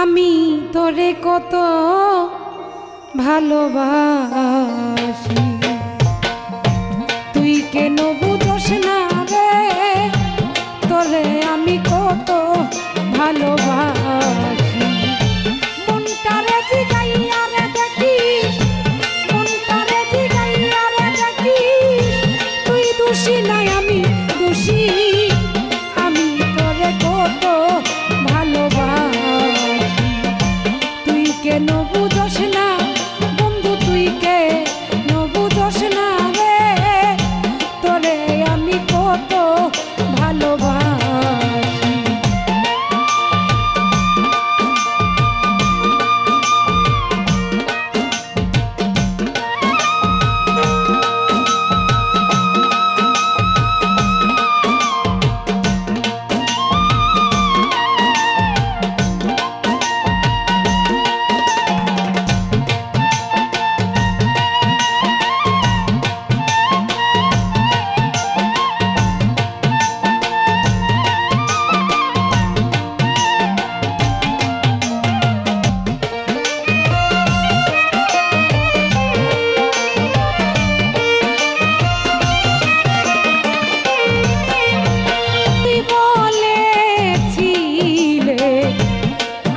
আমি তোরে কত ভালোবাসি, তুই কেন বুঝোস না রে, তোরে আমি কত ভালোবাসি। মনটারে জিগাইয়া রে দেখিস, মনটারে জিগাইয়া রে দেখিস, তুই দোষী নাই আমি দোষী, আমি তোরে কত ভালোবাসি। তুই কেন বুঝোস না বন্ধু, তুই কেন বুঝোস না রে, তোরে আমি কত ভালোবাসি।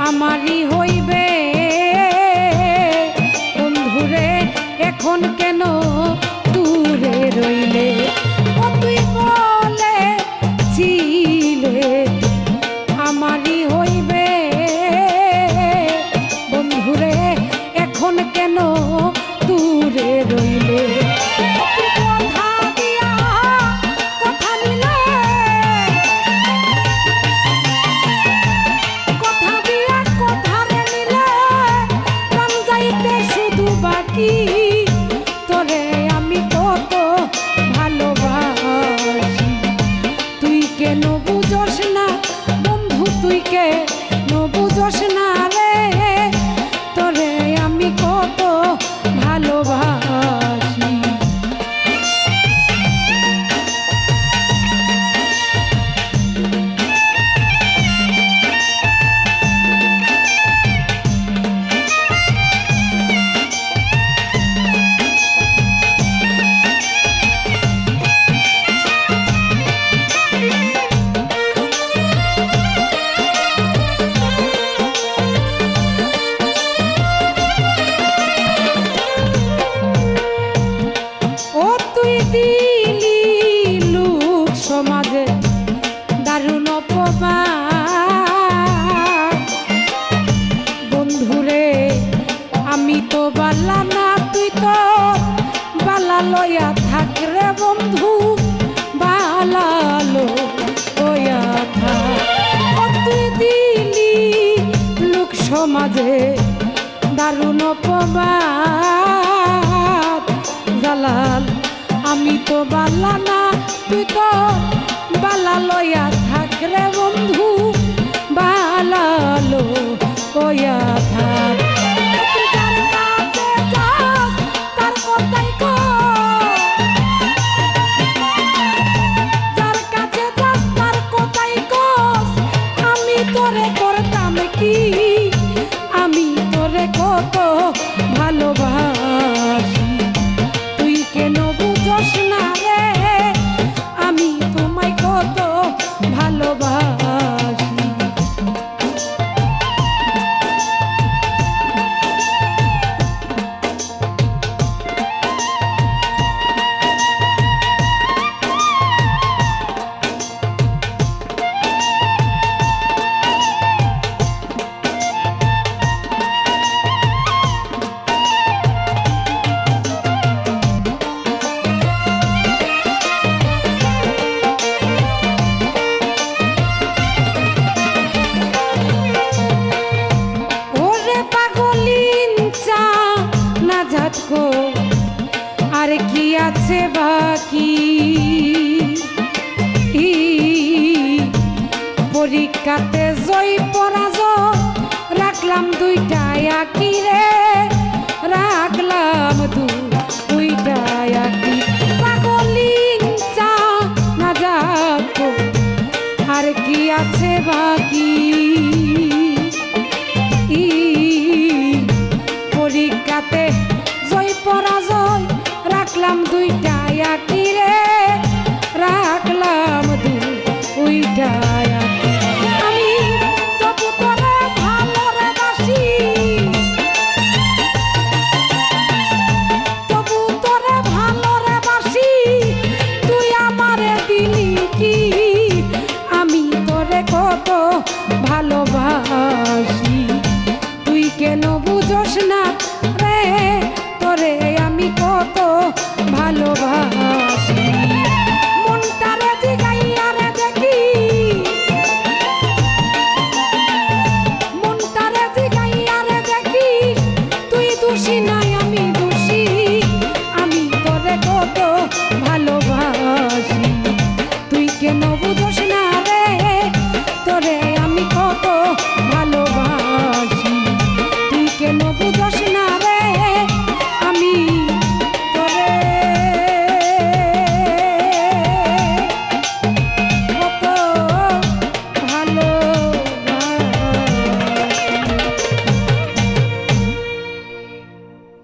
আমারই হইবে বন্ধুরে, এখন কেন দূরে রইলে, ও তুই বলেছিলে আমারই হইবে বন্ধুরে, এখন কেন দূরে রইলে। তোরে আমি কত ভালোবাসি, তুই কেন বুঝোস না বন্ধু, তুই কেন বুঝোস না রে, তোরে আমি কত ভালোবাসি। সমাজে দারুণ অপমান বন্ধুরে, আমি তো বালা না, তুই তো বালা লইয়া থাক রে বন্ধু, বালা লইয়া থাক। তুই দিলি লোক সমাজে দারুণ অপমান জালাল, আমি তো বালা না, তুই তো বালা লইয়া থাক রে বন্ধু, বালা লইয়া থাক। তার কথাই যার কাছে যাস তার কথাই কস, আমি তোরে করতাম কি, আমি তোরে কত ভালোবাসি, তুই কেন বুঝোস না রে, আমি তোমায় কত ভালোবাসি। আর কি আছে বাকি, পরীক্ষাতে জয় পরাজয় রাখলাম দুইটা একই রে, রাখলাম দুইটা একই। পাগলিন চা না যাক আর কি আছে বাকি, ভালোবাসি তুই কেন বুঝোস না